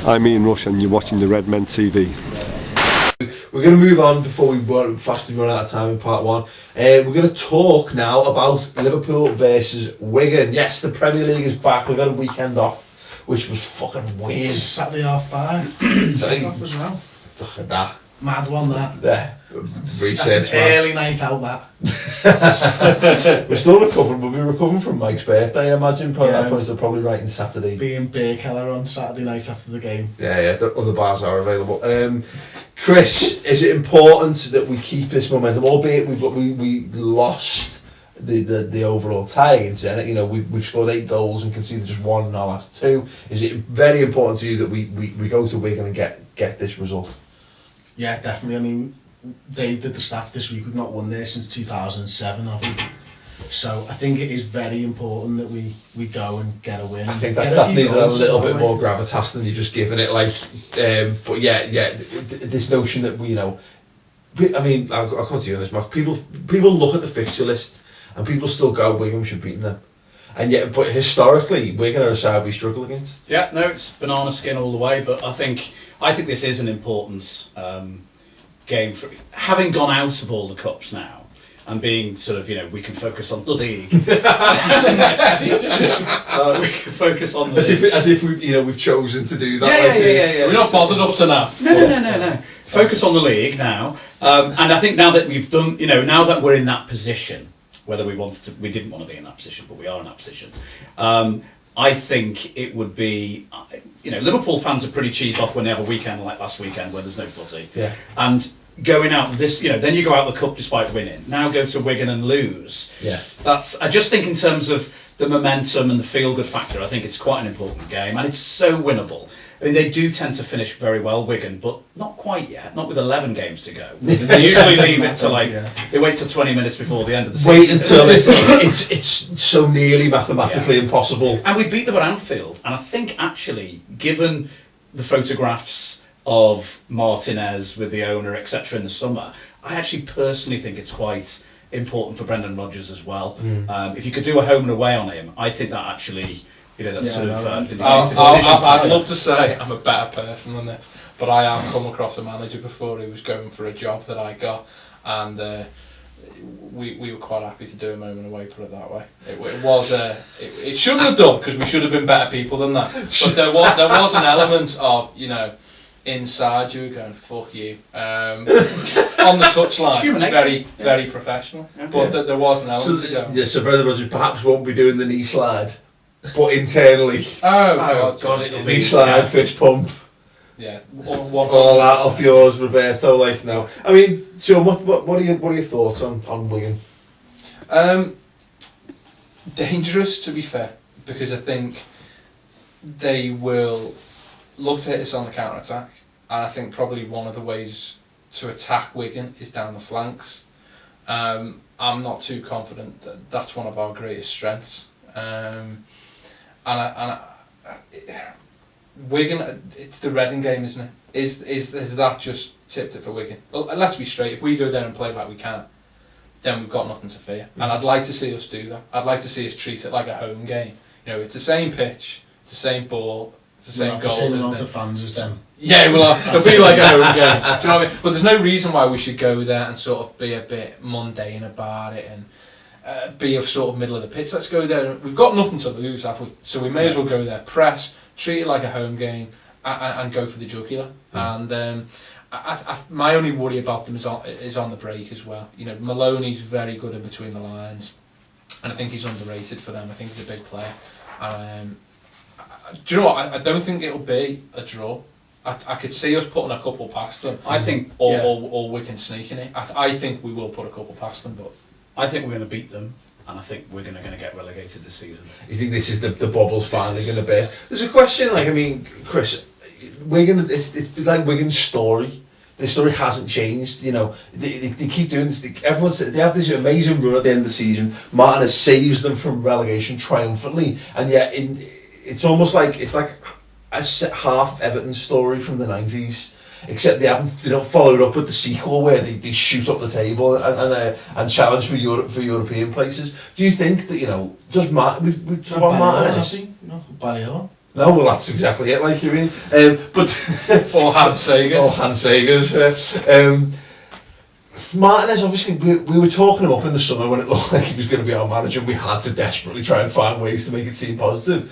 I'm Ian Rush and you're watching the Redmen TV. We're going to move on before we fastly run out of time in part one. We're going to talk now about Liverpool versus Wigan. Yes, the Premier League is back. We got a weekend off, which was fucking weird. Saturday 5:30. Saturday off as well. Look at that. Mad one, that. There. That's an early night out, that. We're still recovering, but we're recovering from Mike's birthday, I imagine. Probably that point, so probably right in Saturday. Being beer keller on Saturday night after the game. Yeah, the other bars are available. Chris, is it important that we keep this momentum? Albeit we lost the overall tie against it. You know, we've scored 8 goals and conceded just 1 in our last 2. Is it very important to you that we go to Wigan and get this result? Yeah, definitely. I mean, they did the stats this week. We've not won there since 2007, have we? So I think it is very important that we go and get a win. I think that's needed a little bit more gravitas than you've just given it. Like, but yeah, this notion that we, you know, I mean, I'll come to you on this, Mark. People look at the fixture list and people still go, Wigan should beat them. And yet, but historically, Wigan are a side we struggle against. Yeah, no, it's banana skin all the way. But I think this is an important game for having gone out of all the cups now. And being sort of, you know, we can focus on the league. We can focus on the league. As if we, you know, we've chosen to do that. Yeah. We're not bothered up to now. No. Focus on the league now. And I think now that we've done, you know, now that we're in that position, whether we didn't want to be in that position, but we are in that position. I think it would be, you know, Liverpool fans are pretty cheesed off when they have a weekend like last weekend where there's no footy. Yeah. And going out this, you know, then you go out the cup despite winning. Now go to Wigan and lose. Yeah. I just think in terms of the momentum and the feel-good factor, I think it's quite an important game, and it's so winnable. I mean, they do tend to finish very well, Wigan, but not quite yet. Not with 11 games to go. They usually leave it to they wait till 20 minutes before the end of the season. Wait until it's so nearly mathematically impossible. And we beat them at Anfield, and I think actually, given the photographs of Martinez with the owner, etc. in the summer, I actually personally think it's quite important for Brendan Rodgers as well. If you could do a home and away on him, I think that actually, you know, that's I'd love to say I'm a better person than this, but I have come across a manager before who was going for a job that I got, and we were quite happy to do him home and away, put it that way. It shouldn't have done, because we should have been better people than that, but there was an element of, you know, inside you going, fuck you, on the touchline, very professional, but there was an element to go. Yeah, so Brendan Rodgers perhaps won't be doing the knee slide, but internally, God, it'll knee slide, fist pump, all that off yours, Roberto. Like, no, I mean, so what are your thoughts on Wigan? Dangerous, to be fair, because I think they will look to hit us on the counter-attack, and I think probably one of the ways to attack Wigan is down the flanks. I'm not too confident that that's one of our greatest strengths. Wigan, it's the Reading game, isn't it? Is that just tipped it for Wigan? Well, let's be straight, if we go there and play like we can, then we've got nothing to fear. And I'd like to see us do that. I'd like to see us treat it like a home game. You know, it's the same pitch, it's the same ball, it's the same goals. Same amount of fans as them. Yeah, well, it'll be like a home game. Do you know what I mean? But there's no reason why we should go there and sort of be a bit mundane about it and be a sort of middle of the pitch. Let's go there. We've got nothing to lose, have we? So we may as well go there, press, treat it like a home game, and go for the jugular. And my only worry about them is on the break as well. You know, Maloney's very good in between the lines, and I think he's underrated for them. I think he's a big player. Do you know what? I don't think it'll be a draw. I could see us putting a couple past them. I think, or we can sneak in it. I think we will put a couple past them, but I think we're going to beat them, and I think we're going to get relegated this season. You think this is the bubbles finally going to burst? There's a question, like, I mean, Chris, Wigan, it's like Wigan's story. The story hasn't changed, you know. They keep doing this. They have this amazing run at the end of the season. Martinez saves them from relegation triumphantly, and yet it's almost like a half Everton story from the 90s. Except they don't follow it up with the sequel where they shoot up the table and challenge for European places. Do you think that, you know, does Martinez? No, Barry No, well, that's exactly it, like you mean. But Or Hans Sagers. or Hans Sagers. Martinez, obviously, we were talking him up in the summer when it looked like he was going to be our manager, and we had to desperately try and find ways to make it seem positive.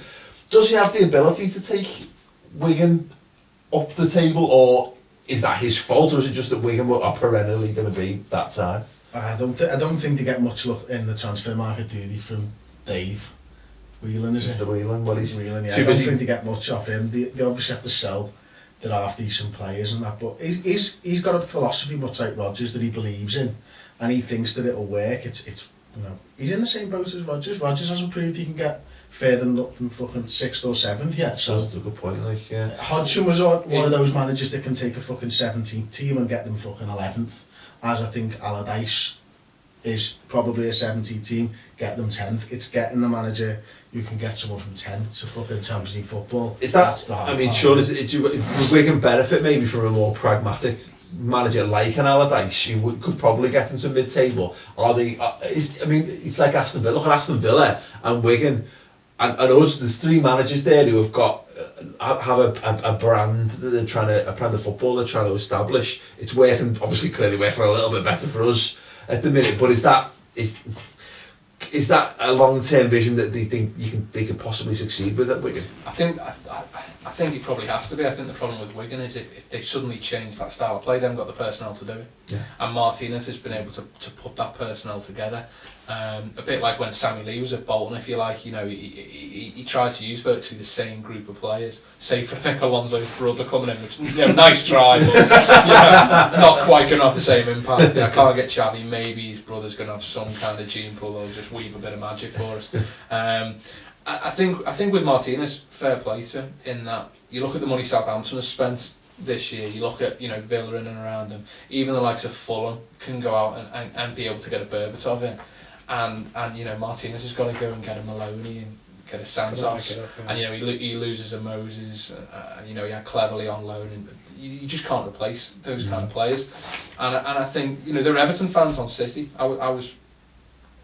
Does he have the ability to take Wigan up the table, or is that his fault, or is it just that Wigan are perennially going to be that side? I don't think they get much luck in the transfer market, do they, from Dave Whelan, is it? Mr. Whelan, well, he's Whelan, yeah. too I don't busy. think they get much off him. They obviously have to sell their half-decent players and that, but he's got a philosophy much like Rodgers that he believes in, and he thinks that it'll work. It's you know, he's in the same boat as Rodgers. Rodgers hasn't proved he can get further than fucking 6th or 7th yet, so... That's a good point, like, yeah. Hodgson was one of those managers that can take a fucking 17th team and get them fucking 11th, as I think Allardyce is probably a 17th team, get them 10th. It's getting the manager who can get someone from 10th to fucking Champions League football. That's the hard I mean, part. sure, would Wigan benefit maybe from a more pragmatic manager like an Allardyce who could probably get them to mid-table? Are they? I mean, it's like Aston Villa. Look at Aston Villa and Wigan and us. There's 3 managers there who have got have a brand that they're trying to, a brand of football they're trying to establish. It's working, obviously, clearly working a little bit better for us at the minute. But is that a long-term vision that they think they could possibly succeed with at Wigan? I think it probably has to be. I think the problem with Wigan is if they suddenly change that style of play, they haven't got the personnel to do it. Yeah. And Martinez has been able to put that personnel together. A bit like when Sammy Lee was at Bolton, if you like, you know, he tried to use virtually the same group of players, save for I think Alonso's brother coming in, which, you know, nice try, but you know, not quite going to have the same impact. I can't get Xavi. Maybe his brother's going to have some kind of gene pool that'll just weave a bit of magic for us. I think with Martinez, fair play to him in that you look at the money Southampton has spent this year, you look at, you know, Villa in and around them, even the likes of Fulham can go out and be able to get a Berbatov in, and you know, Martinez has got to go and get a Maloney and get a Santos, and you know, he loses a Moses, and you know, he had Cleverly on loan, and you just can't replace those kind of players, and I think, you know, there are Everton fans on City. I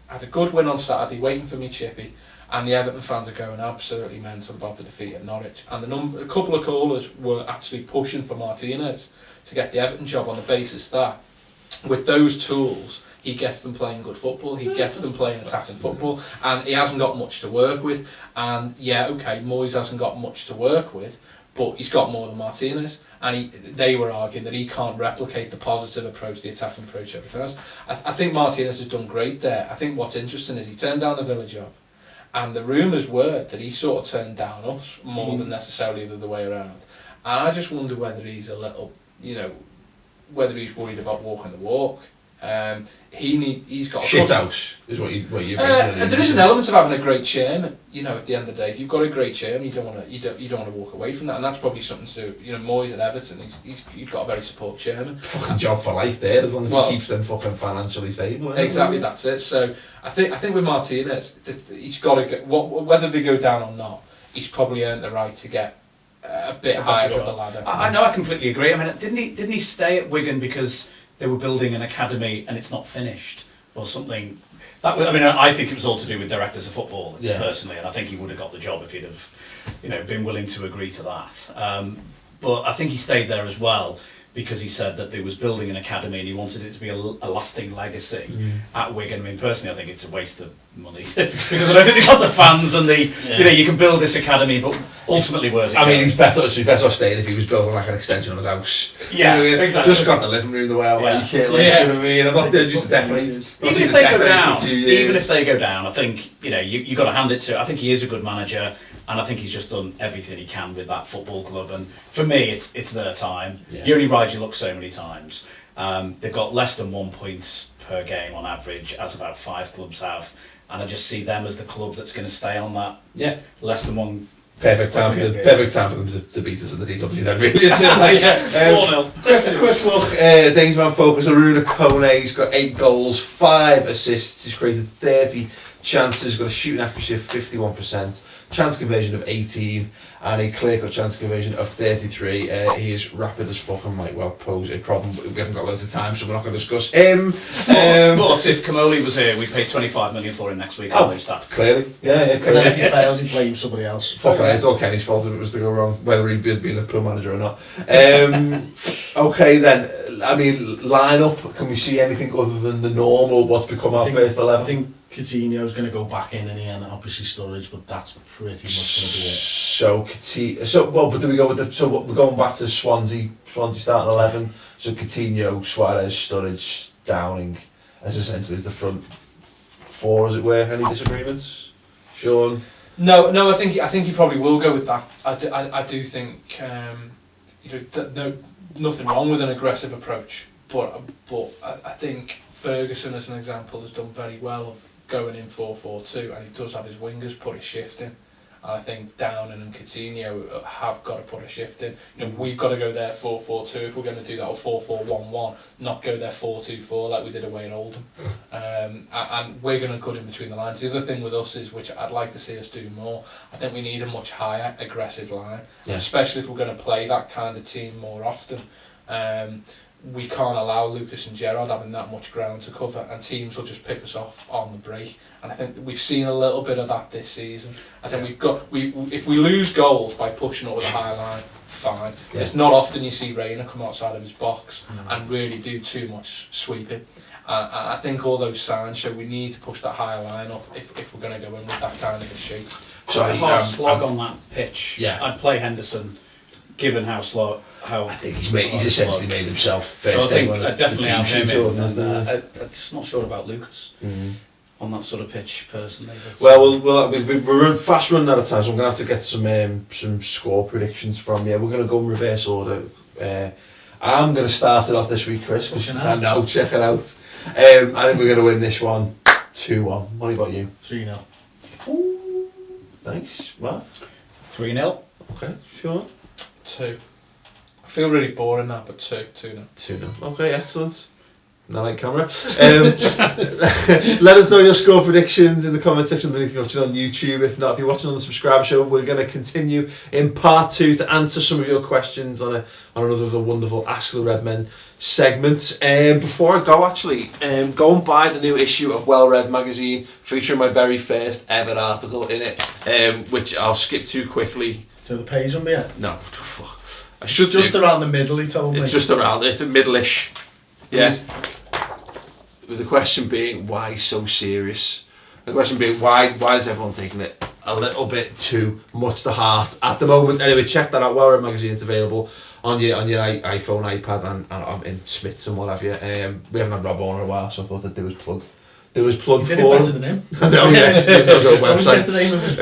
had a good win on Saturday, waiting for me chippy. And the Everton fans are going absolutely mental about the defeat at Norwich. And a couple of callers were actually pushing for Martinez to get the Everton job on the basis that with those tools, he gets them playing good football, he gets them playing attacking football, and he hasn't got much to work with. And yeah, okay, Moyes hasn't got much to work with, but he's got more than Martinez. And they were arguing that he can't replicate the positive approach, the attacking approach, everything else. I think Martinez has done great there. I think what's interesting is he turned down the Villa job. And the rumours were that he sort of turned down us more than necessarily the other way around. And I just wonder whether he's a little, you know, whether he's worried about walking the walk. He's got Shit house is what you basically. there is an element of having a great chairman. You know, at the end of the day, if you've got a great chairman, you don't want to walk away from that, and that's probably something to, you know, Moyes at Everton. He's got a very supportive chairman. Fucking job for life there, as long as he keeps them fucking financially stable. Exactly, that's it. So I think with Martinez, he's got to get whether they go down or not. He's probably earned the right to get a bit higher up the ladder. I know, I completely agree. I mean, didn't he stay at Wigan because they were building an academy and it's not finished or something? I think it was all to do with directors of football, personally, and I think he would have got the job if he'd have, you know, been willing to agree to that. But I think he stayed there as well because he said that they was building an academy and he wanted it to be a lasting legacy at Wigan. I mean, personally, I think it's a waste of money because I don't think they got the fans and you know, you can build this academy, but ultimately, where's it going? I mean, he's better off staying if he was building like an extension of his house. Yeah, you know what I mean? exactly. Just got the living room well, like, you know what I mean? I'm not just definitely. Even if they go down, I think, you know, you got to hand it to. I think he is a good manager, and I think he's just done everything he can with that football club. And for me, it's their time. Yeah. You only ride your luck so many times. They've got less than 1 point per game on average, as about 5 clubs have. And I just see them as the club that's going to stay on that. Yeah. Less than 1. Perfect time for them to beat us at the DW then, really, isn't it? Like, 4-0. Quick look, Dangerman focus, Arouna Kone, he's got 8 goals, 5 assists, he's created 30 chances, got a shooting accuracy of 51%, chance conversion of 18, and a clear-cut chance conversion of 33. He is rapid as fuck and might well pose a problem, but we haven't got loads of time, so we're not going to discuss him. But if Kone was here, we'd pay 25 million for him next week. Oh, that. clearly. Yeah, And then if he fails, he blames somebody else. Fucking hell, it's all Kenny's fault if it was to go wrong, whether he'd been a Liverpool manager or not. Okay then, I mean, line-up, can we see anything other than the normal, what's become our first 11? I think Coutinho's going to go back in the end, obviously Sturridge, but that's pretty much going to be it. So Coutinho, but do we go with we're going back to Swansea starting 11, so Coutinho, Suarez, Sturridge, Downing, as essentially as the front four, as it were. Any disagreements? Sean? No, I think he probably will go with that. I do think nothing wrong with an aggressive approach, but I think Ferguson, as an example, has done very well of going in 4-4-2, and he does have his wingers put a shift in. And I think Downing and Coutinho have got to put a shift in. We've got to go there 4-4-2 if we're going to do that, or 4-4-1-1, not go there 4-2-4 like we did away at Oldham. And we're going to cut in between the lines. The other thing with us is, which I'd like to see us do more, I think we need a much higher aggressive line, especially if we're going to play that kind of team more often. We can't allow Lucas and Gerrard having that much ground to cover, and teams will just pick us off on the break. And I think that we've seen a little bit of that this season. I think if we lose goals by pushing up with a high line, fine. Yeah. It's not often you see Reina come outside of his box and really do too much sweeping. I think all those signs show we need to push that higher line up if we're going to go in with that kind of a shape. So a hard slog on that pitch. Yeah. I'd play Henderson, given how slow. I think he's essentially made himself first. So I think I definitely have him in. I'm just not sure about Lucas on that sort of pitch, personally. Well, we're fast running out of time, so I'm going to have to get some score predictions from you. We're going to go in reverse order. I'm going to start it off this week, Chris, because I know, check it out. I think we're going to win this one 2-1. What about you? 3-0. Ooh, nice. Mark? 3-0. Okay, sure. 2. I feel really boring now, but 2-0. 2-0. Okay, excellent. Not like camera. Let us know your score predictions in the comment section if you're watching on YouTube. If not, if you're watching on the subscribe show, we're going to continue in part 2 to answer some of your questions on another of the wonderful Ask the Redmen segments. Before I go, actually, go and buy the new issue of Well Read magazine, featuring my very first ever article in it, which I'll skip to quickly. So the page on me yet? No, I should just around the middle, he told me. It's just around, it's a middle-ish. Yeah. With the question being, why so serious? The question being, why is everyone taking it a little bit too much to heart at the moment? Anyway, check that out. Well Read magazine's available on your iPhone, iPad, and in Smiths and what have you. We haven't had Rob on in a while, so I thought I'd do his plug. For did it better than him. No, yes, there's no website. What's the name of his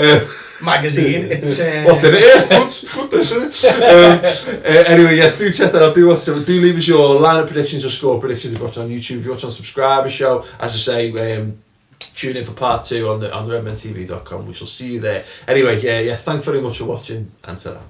magazine? It's what's in it? Yeah, it's good, isn't it? Anyway, yes, do check that out. Do leave us your lineup predictions, your score predictions if you're watching on YouTube. If you're watching on Subscriber Show, as I say, tune in for part 2 on the redmentv.com. We shall see you there. Anyway, yeah, thanks very much for watching, and ta-ra.